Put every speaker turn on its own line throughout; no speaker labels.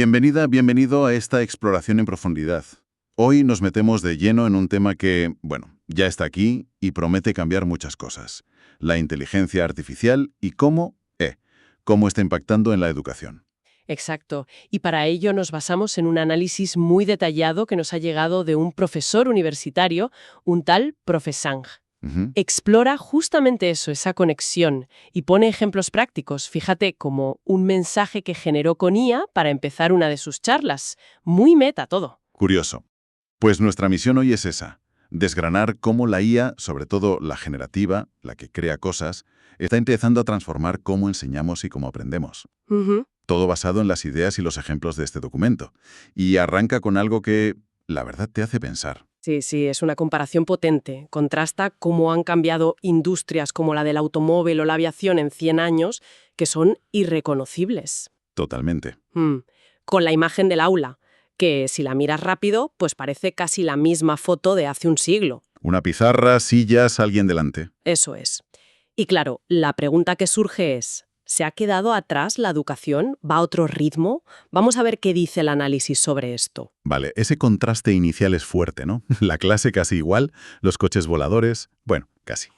Bienvenido a esta exploración en profundidad. Hoy nos metemos de lleno en un tema que, bueno, ya está aquí y promete cambiar muchas cosas. La inteligencia artificial y cómo está impactando en la educación.
Exacto. Y para ello nos basamos en un análisis muy detallado que nos ha llegado de un profesor universitario, un tal Profe Sang.
Ujú.
Explora justamente eso, esa conexión, y pone ejemplos prácticos, fíjate, como un mensaje que generó con IA para empezar una de sus charlas. Muy meta todo.
Curioso. Pues nuestra misión hoy es esa, desgranar cómo la IA, sobre todo la generativa, la que crea cosas, está empezando a transformar cómo enseñamos y cómo aprendemos.
Ujú.
Todo basado en las ideas y los ejemplos de este documento. Y arranca con algo que, la verdad, te hace pensar.
Sí, es una comparación potente. Contrasta cómo han cambiado industrias como la del automóvil o la aviación en 100 años, que son irreconocibles.
Totalmente.
Con la imagen del aula, que si la miras rápido, pues parece casi la misma foto de hace un siglo.
Una pizarra, sillas, alguien delante.
Eso es. Y claro, la pregunta que surge es, ¿se ha quedado atrás la educación? ¿Va a otro ritmo? Vamos a ver qué dice el análisis sobre esto.
Vale, ese contraste inicial es fuerte, ¿no? La clase casi igual, los coches voladores, bueno, casi.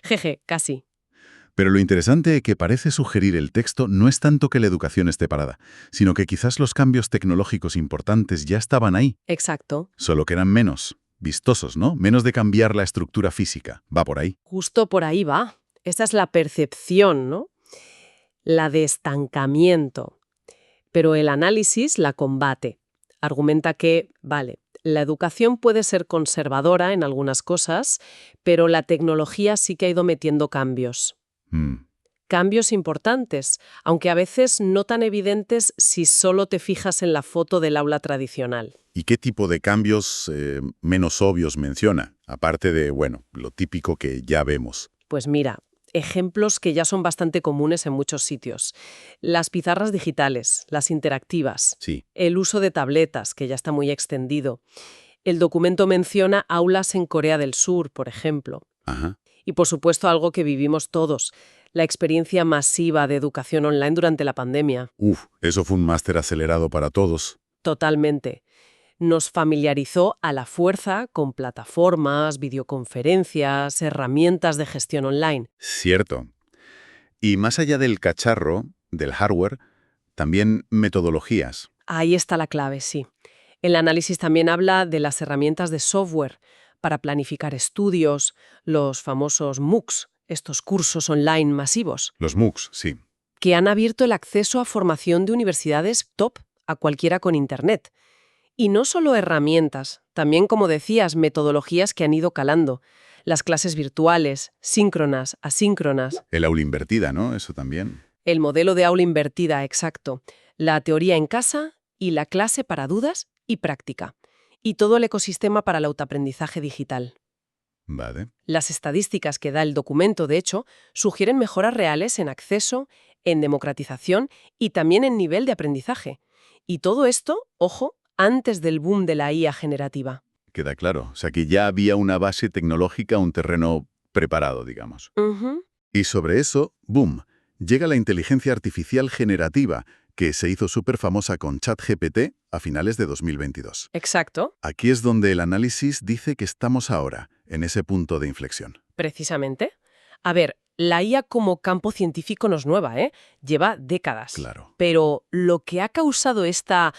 Jeje, casi.
Pero lo interesante que parece sugerir el texto no es tanto que la educación esté parada, sino que quizás los cambios tecnológicos importantes ya estaban ahí,
Exacto.
solo que eran menos vistosos, ¿no? Menos de cambiar la estructura física. Va por ahí.
Justo por ahí va. Esta es la percepción, ¿no? La de estancamiento. Pero el análisis la combate. Argumenta que, vale, la educación puede ser conservadora en algunas cosas, pero la tecnología sí que ha ido metiendo cambios.
Mm.
Cambios importantes, aunque a veces no tan evidentes si solo te fijas en la foto del aula tradicional.
¿Y qué tipo de cambios menos obvios menciona? Aparte de, bueno, lo típico que ya vemos.
Pues mira, ejemplos que ya son bastante comunes en muchos sitios. Las pizarras digitales, las interactivas,
Sí.
el uso de tabletas, que ya está muy extendido. El documento menciona aulas en Corea del Sur, por ejemplo.
Ajá.
Y por supuesto algo que vivimos todos, la experiencia masiva de educación online durante la pandemia.
Eso fue un máster acelerado para todos.
Totalmente. Nos familiarizó a la fuerza con plataformas, videoconferencias, herramientas de gestión online.
Cierto. Y más allá del cacharro, del hardware, también metodologías.
Ahí está la clave, sí. El análisis también habla de las herramientas de software para planificar estudios, los famosos MOOCs, estos cursos online masivos,
Los MOOCs, sí.
que han abierto el acceso a formación de universidades top a cualquiera con Internet. Y no solo herramientas, también, como decías, metodologías que han ido calando. Las clases virtuales, síncronas, asíncronas,
El aula invertida, ¿no? Eso también.
el modelo de aula invertida, exacto, la teoría en casa y la clase para dudas y práctica. Y todo el ecosistema para el autoaprendizaje digital.
Vale.
Las estadísticas que da el documento, de hecho, sugieren mejoras reales en acceso, en democratización y también en nivel de aprendizaje. Y todo esto, ojo, antes del boom de la IA generativa.
Queda claro. O sea que ya había una base tecnológica, un terreno preparado, digamos.
Ujú.
Y sobre eso, boom, llega la inteligencia artificial generativa, que se hizo súper famosa con ChatGPT a finales de 2022.
Exacto,
Aquí es donde el análisis dice que estamos ahora, en ese punto de inflexión.
precisamente. A ver, la IA como campo científico no es nueva, ¿eh? Lleva décadas.
Claro.
Pero lo que ha causado esta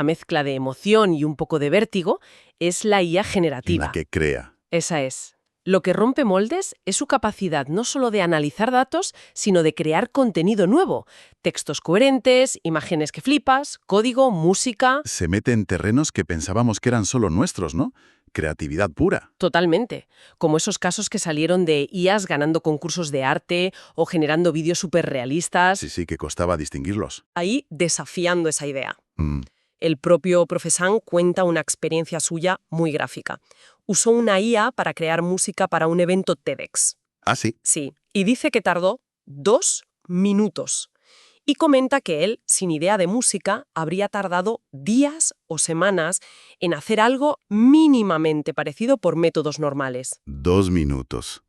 mezcla de emoción y un poco de vértigo es la IA generativa.
La que crea.
Esa es. Lo que rompe moldes es su capacidad no solo de analizar datos, sino de crear contenido nuevo. Textos coherentes, imágenes que flipas, código, música.
Se mete en terrenos que pensábamos que eran solo nuestros, ¿no? Creatividad pura.
Totalmente. Como esos casos que salieron de IAs ganando concursos de arte o generando vídeos súper realistas.
Sí, que costaba distinguirlos.
Ahí desafiando esa idea.
Mm.
El propio Profesán cuenta una experiencia suya muy gráfica. Usó una IA para crear música para un evento TEDx.
Ah, sí.
Sí, y dice que tardó 2 minutos. Y comenta que él, sin idea de música, habría tardado días o semanas en hacer algo mínimamente parecido por métodos normales.
2 minutos.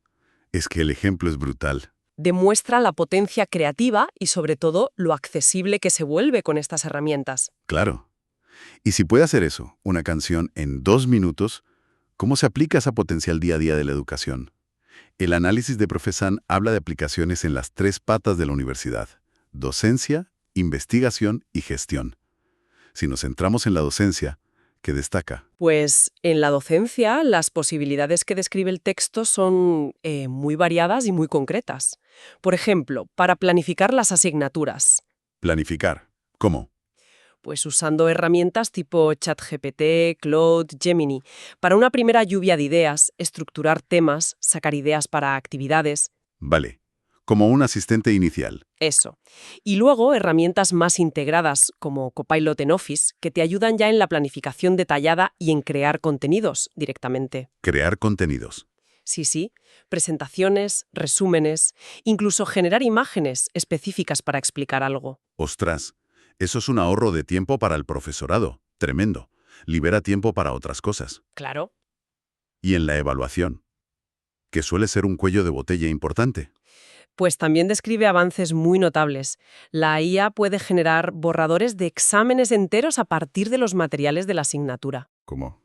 Es que el ejemplo es brutal.
demuestra la potencia creativa y, sobre todo, lo accesible que se vuelve con estas herramientas.
Claro. Y si puede hacer eso, una canción en 2 minutos, ¿cómo se aplica esa potencia al día a día de la educación? El análisis de Profesan habla de aplicaciones en las 3 patas de la universidad: docencia, investigación y gestión. Si nos centramos en la docencia, ¿qué destaca?
Pues en la docencia, las posibilidades que describe el texto son muy variadas y muy concretas. Por ejemplo, para planificar las asignaturas,
Planificar. ¿Cómo?
pues usando herramientas tipo ChatGPT, Claude, Gemini, para una primera lluvia de ideas, estructurar temas, sacar ideas para actividades,
Vale. Como un asistente inicial.
eso. Y luego herramientas más integradas como Copilot en Office, que te ayudan ya en la planificación detallada y en crear contenidos directamente.
Crear contenidos.
Sí, presentaciones, resúmenes, incluso generar imágenes específicas para explicar algo.
Ostras, eso es un ahorro de tiempo para el profesorado. Tremendo. Libera tiempo para otras cosas.
Claro.
Y en la evaluación, que suele ser un cuello de botella importante.
Pues también describe avances muy notables. La IA puede generar borradores de exámenes enteros a partir de los materiales de la asignatura.
¿Cómo?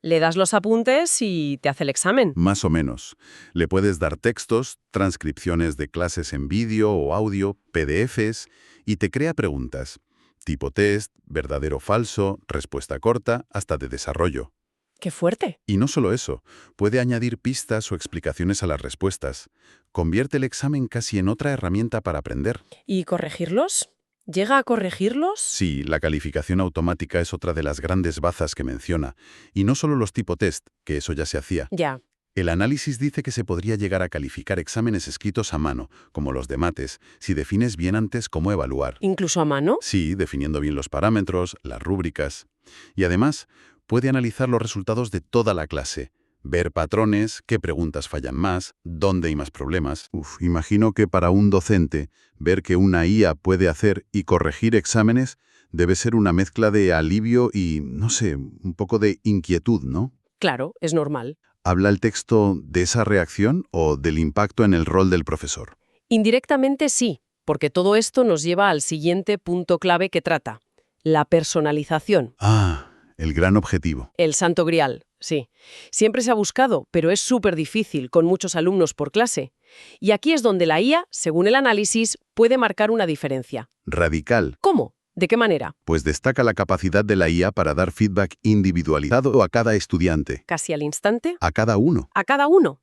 Le das los apuntes y te hace el examen.
Más o menos. Le puedes dar textos, transcripciones de clases en vídeo o audio, PDFs, y te crea preguntas. Tipo test, verdadero o falso, respuesta corta, hasta de desarrollo.
¡Qué fuerte!
Y no solo eso, puede añadir pistas o explicaciones a las respuestas. Convierte el examen casi en otra herramienta para aprender.
¿Y corregirlos? ¿Llega a corregirlos?
Sí, la calificación automática es otra de las grandes bazas que menciona. Y no solo los tipo test, que eso ya se hacía.
Ya.
El análisis dice que se podría llegar a calificar exámenes escritos a mano, como los de mates, si defines bien antes cómo evaluar.
¿Incluso a mano?
Sí, definiendo bien los parámetros, las rúbricas. Y además, puede analizar los resultados de toda la clase, ver patrones, qué preguntas fallan más, dónde hay más problemas. Imagino que para un docente, ver que una IA puede hacer y corregir exámenes debe ser una mezcla de alivio y, no sé, un poco de inquietud, ¿no?
Claro, es normal.
¿Habla el texto de esa reacción o del impacto en el rol del profesor?
Indirectamente sí, porque todo esto nos lleva al siguiente punto clave que trata: la personalización.
Ah, el gran objetivo.
El santo grial, sí. Siempre se ha buscado, pero es súper difícil, con muchos alumnos por clase. Y aquí es donde la IA, según el análisis, puede marcar una diferencia.
Radical.
¿Cómo? ¿De qué manera?
Pues destaca la capacidad de la IA para dar feedback individualizado a cada estudiante,
¿Casi al instante?
a cada uno.
A cada uno.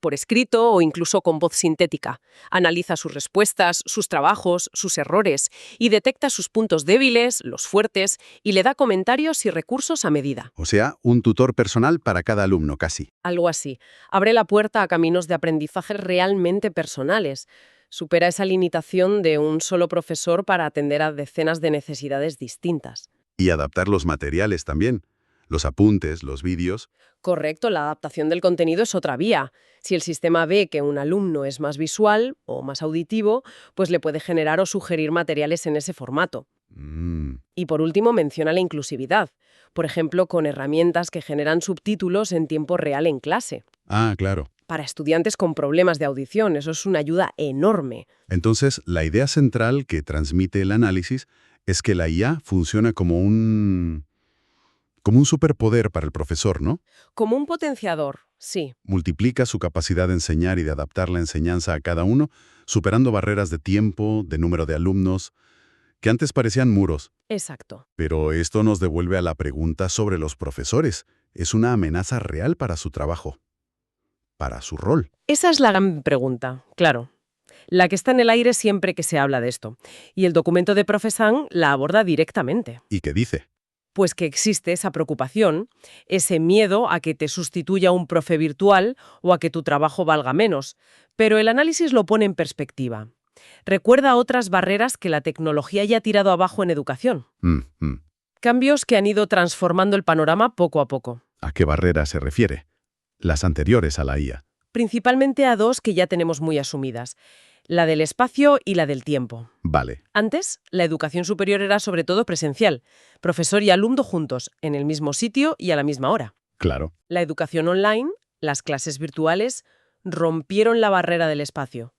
Por escrito o incluso con voz sintética. Analiza sus respuestas, sus trabajos, sus errores y detecta sus puntos débiles, los fuertes, y le da comentarios y recursos a medida.
O sea, un tutor personal para cada alumno, casi.
Algo así. Abre la puerta a caminos de aprendizaje realmente personales. Supera esa limitación de un solo profesor para atender a decenas de necesidades distintas.
Y adaptar los materiales también. Los apuntes, los vídeos.
Correcto, la adaptación del contenido es otra vía. Si el sistema ve que un alumno es más visual o más auditivo, pues le puede generar o sugerir materiales en ese formato. Y por último, menciona la inclusividad. Por ejemplo, con herramientas que generan subtítulos en tiempo real en clase.
Ah, claro.
Para estudiantes con problemas de audición, eso es una ayuda enorme.
Entonces, la idea central que transmite el análisis es que la IA funciona como un superpoder para el profesor, ¿no?
Como un potenciador, sí.
Multiplica su capacidad de enseñar y de adaptar la enseñanza a cada uno, superando barreras de tiempo, de número de alumnos, que antes parecían muros.
Exacto.
Pero esto nos devuelve a la pregunta sobre los profesores. ¿Es una amenaza real para su trabajo? ¿Para su rol?
Esa es la gran pregunta, claro. La que está en el aire siempre que se habla de esto. Y el documento de Profesan la aborda directamente.
¿Y qué dice?
Pues que existe esa preocupación, ese miedo a que te sustituya un profe virtual o a que tu trabajo valga menos. Pero el análisis lo pone en perspectiva. Recuerda otras barreras que la tecnología ya ha tirado abajo en educación. Cambios que han ido transformando el panorama poco a poco.
¿A qué barrera se refiere? Las anteriores a la IA.
Principalmente a dos que ya tenemos muy asumidas: la del espacio y la del tiempo.
Vale.
Antes, la educación superior era sobre todo presencial, profesor y alumno juntos, en el mismo sitio y a la misma hora.
Claro.
La educación online, las clases virtuales, rompieron la barrera del espacio.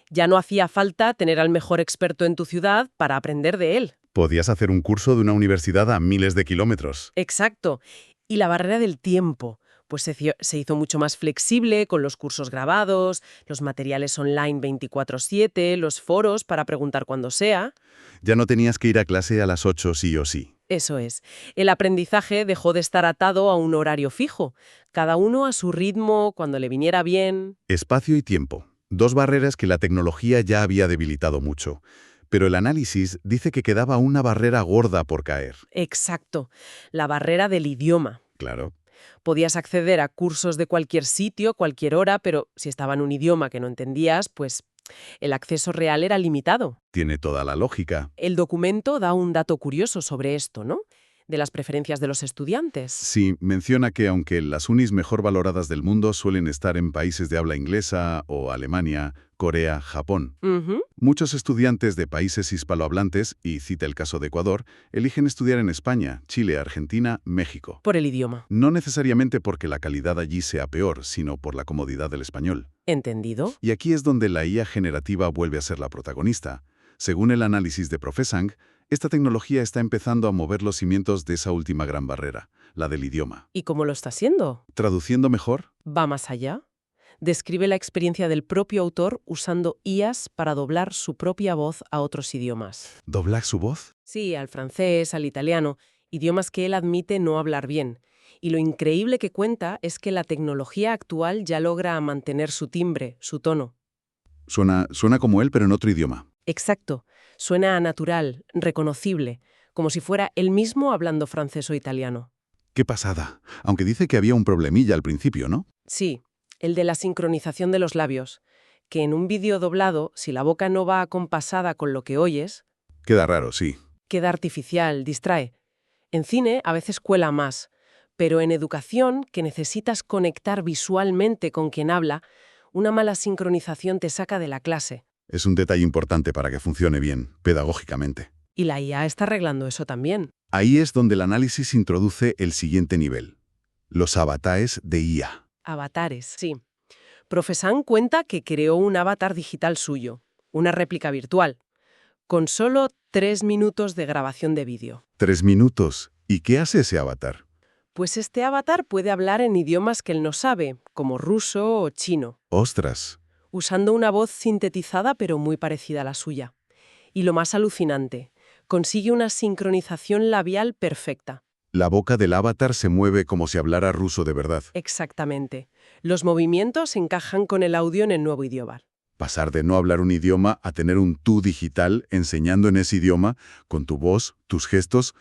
Ya no hacía falta tener al mejor experto en tu ciudad para aprender de él.
Podías hacer un curso de una universidad a miles de kilómetros.
Exacto. Y la barrera del tiempo, pues se hizo mucho más flexible con los cursos grabados, los materiales online 24/7, los foros para preguntar cuando sea.
Ya no tenías que ir a clase a las 8 sí o sí.
Eso es. El aprendizaje dejó de estar atado a un horario fijo, cada uno a su ritmo, cuando le viniera bien.
Espacio y tiempo. Dos barreras que la tecnología ya había debilitado mucho. Pero el análisis dice que quedaba una barrera gorda por caer.
Exacto. La barrera del idioma.
Claro.
Podías acceder a cursos de cualquier sitio, cualquier hora, pero si estaba en un idioma que no entendías, pues el acceso real era limitado.
Tiene toda la lógica.
El documento da un dato curioso sobre esto, ¿no? De las preferencias de los estudiantes.
Sí, menciona que aunque las unis mejor valoradas del mundo suelen estar en países de habla inglesa o Alemania, Corea, Japón,
Ujú.
muchos estudiantes de países hispanohablantes, y cita el caso de Ecuador, eligen estudiar en España, Chile, Argentina, México.
Por el idioma.
No necesariamente porque la calidad allí sea peor, sino por la comodidad del español.
¿Entendido?
Y aquí es donde la IA generativa vuelve a ser la protagonista. Según el análisis de Professang, esta tecnología está empezando a mover los cimientos de esa última gran barrera, la del idioma.
¿Y cómo lo está haciendo?
Traduciendo mejor,
Va más allá. Describe la experiencia del propio autor usando IAs para doblar su propia voz a otros idiomas.
¿doblar su voz?
Sí, al francés, al italiano, idiomas que él admite no hablar bien. Y lo increíble que cuenta es que la tecnología actual ya logra mantener su timbre, su tono.
Suena como él, pero en otro idioma.
Exacto. Suena natural, reconocible, como si fuera él mismo hablando francés o italiano.
¡Qué pasada! Aunque dice que había un problemilla al principio, ¿no?
Sí, el de la sincronización de los labios, que en un vídeo doblado, si la boca no va acompasada con lo que oyes,
Queda raro, sí.
queda artificial, distrae. En cine a veces cuela más, pero en educación, que necesitas conectar visualmente con quien habla, una mala sincronización te saca de la clase.
Es un detalle importante para que funcione bien, pedagógicamente.
Y la IA está arreglando eso también.
Ahí es donde el análisis introduce el siguiente nivel. Los avatares de IA.
Avatares, sí. Professang cuenta que creó un avatar digital suyo, una réplica virtual, con solo 3 minutos de grabación de vídeo.
3 minutos. ¿Y qué hace ese avatar?
Pues este avatar puede hablar en idiomas que él no sabe, como ruso o chino,
¡Ostras!
usando una voz sintetizada pero muy parecida a la suya. Y lo más alucinante, consigue una sincronización labial perfecta.
La boca del avatar se mueve como si hablara ruso de verdad.
Exactamente. Los movimientos encajan con el audio en el nuevo idioma.
Pasar de no hablar un idioma a tener un tú digital enseñando en ese idioma, con tu voz, tus gestos.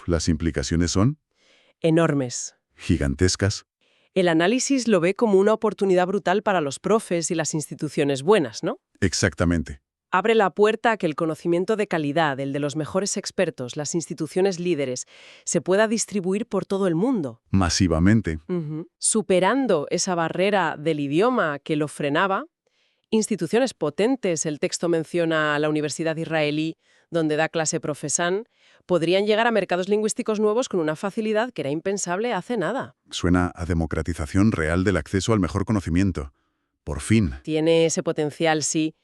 Las implicaciones son
Enormes.
gigantescas.
El análisis lo ve como una oportunidad brutal para los profes y las instituciones buenas, ¿no?
Exactamente.
Abre la puerta a que el conocimiento de calidad, el de los mejores expertos, las instituciones líderes, se pueda distribuir por todo el mundo.
Masivamente.
Superando esa barrera del idioma que lo frenaba, instituciones potentes, el texto menciona a la Universidad Israelí, donde da clase Professang, podrían llegar a mercados lingüísticos nuevos con una facilidad que era impensable hace nada.
Suena a democratización real del acceso al mejor conocimiento. Por fin.
Tiene ese potencial, sí,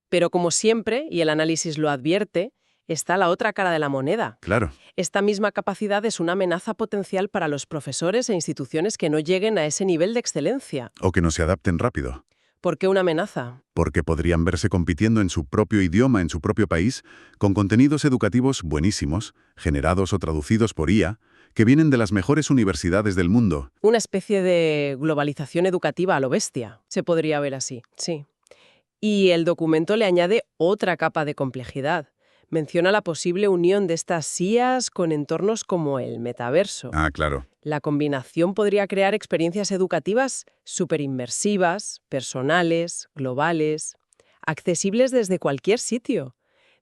pero como siempre, y el análisis lo advierte, está la otra cara de la moneda.
Claro.
Esta misma capacidad es una amenaza potencial para los profesores e instituciones que no lleguen a ese nivel de excelencia.
O que no se adapten rápido.
¿Por qué una amenaza?
Porque podrían verse compitiendo en su propio idioma, en su propio país, con contenidos educativos buenísimos, generados o traducidos por IA, que vienen de las mejores universidades del mundo.
Una especie de globalización educativa a lo bestia. Se podría ver así, sí. Y el documento le añade otra capa de complejidad. Menciona la posible unión de estas IAs con entornos como el metaverso.
Ah, claro.
La combinación podría crear experiencias educativas superinmersivas, personales, globales, accesibles desde cualquier sitio,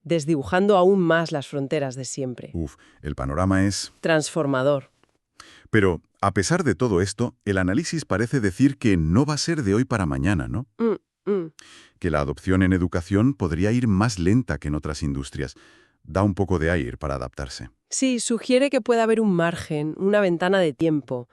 desdibujando aún más las fronteras de siempre.
El panorama es...
Transformador.
Pero, a pesar de todo esto, el análisis parece decir que no va a ser de hoy para mañana, ¿no? Que la adopción en educación podría ir más lenta que en otras industrias. Da un poco de aire para adaptarse.
Sí, sugiere que puede haber un margen, una ventana de tiempo,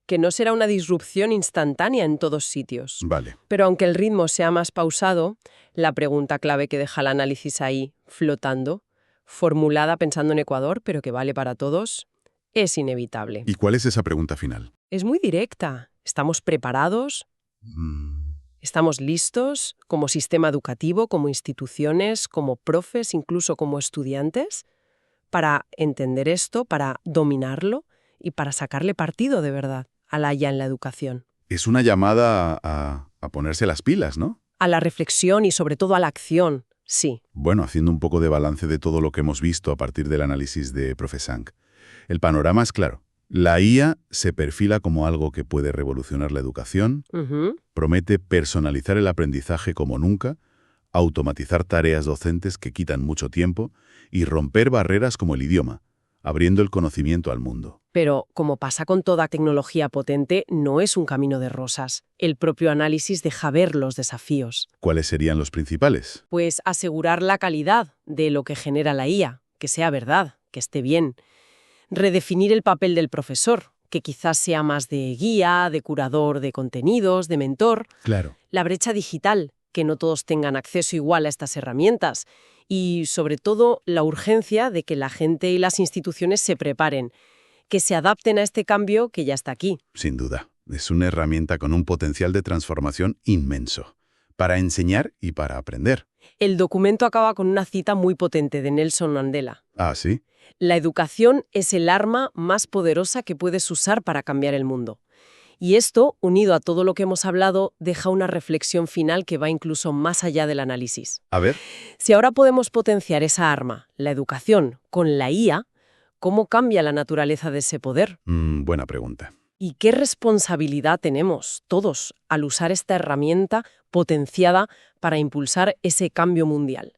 que no será una disrupción instantánea en todos sitios.
Vale.
Pero aunque el ritmo sea más pausado, la pregunta clave que deja el análisis ahí, flotando, formulada pensando en Ecuador, pero que vale para todos, es inevitable.
¿Y cuál es esa pregunta final?
Es muy directa. ¿Estamos preparados? ¿Estamos listos como sistema educativo, como instituciones, como profes, incluso como estudiantes, para entender esto, para dominarlo y para sacarle partido de verdad a la IA en la educación?
Es una llamada a ponerse las pilas, ¿no?
A la reflexión y sobre todo a la acción, sí.
Bueno, haciendo un poco de balance de todo lo que hemos visto a partir del análisis de Profe Sang. El panorama es claro. La IA se perfila como algo que puede revolucionar la educación, promete personalizar el aprendizaje como nunca, automatizar tareas docentes que quitan mucho tiempo y romper barreras como el idioma, abriendo el conocimiento al mundo.
Pero, como pasa con toda tecnología potente, no es un camino de rosas. El propio análisis deja ver los desafíos.
¿Cuáles serían los principales?
Pues asegurar la calidad de lo que genera la IA, que sea verdad, que esté bien. Redefinir el papel del profesor, que quizás sea más de guía, de curador de contenidos, de mentor.
Claro.
La brecha digital, que no todos tengan acceso igual a estas herramientas. Y, sobre todo, la urgencia de que la gente y las instituciones se preparen, que se adapten a este cambio que ya está aquí.
Sin duda. Es una herramienta con un potencial de transformación inmenso, para enseñar y para aprender.
El documento acaba con una cita muy potente de Nelson Mandela.
Ah, ¿sí?
La educación es el arma más poderosa que puedes usar para cambiar el mundo. Y esto, unido a todo lo que hemos hablado, deja una reflexión final que va incluso más allá del análisis.
A ver.
Si ahora podemos potenciar esa arma, la educación, con la IA, ¿cómo cambia la naturaleza de ese poder?
Buena pregunta.
¿Y qué responsabilidad tenemos todos al usar esta herramienta potenciada para impulsar ese cambio mundial?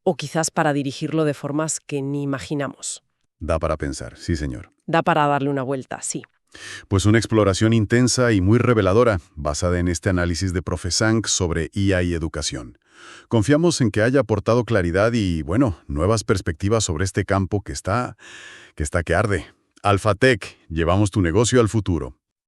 O quizás para dirigirlo de formas que ni imaginamos.
Da para pensar, sí señor.
Da para darle una vuelta, sí.
Pues una exploración intensa y muy reveladora, basada en este análisis de Profe Sang sobre IA y educación. Confiamos en que haya aportado claridad y, bueno, nuevas perspectivas sobre este campo que está que arde. Alphatec, llevamos tu negocio al futuro.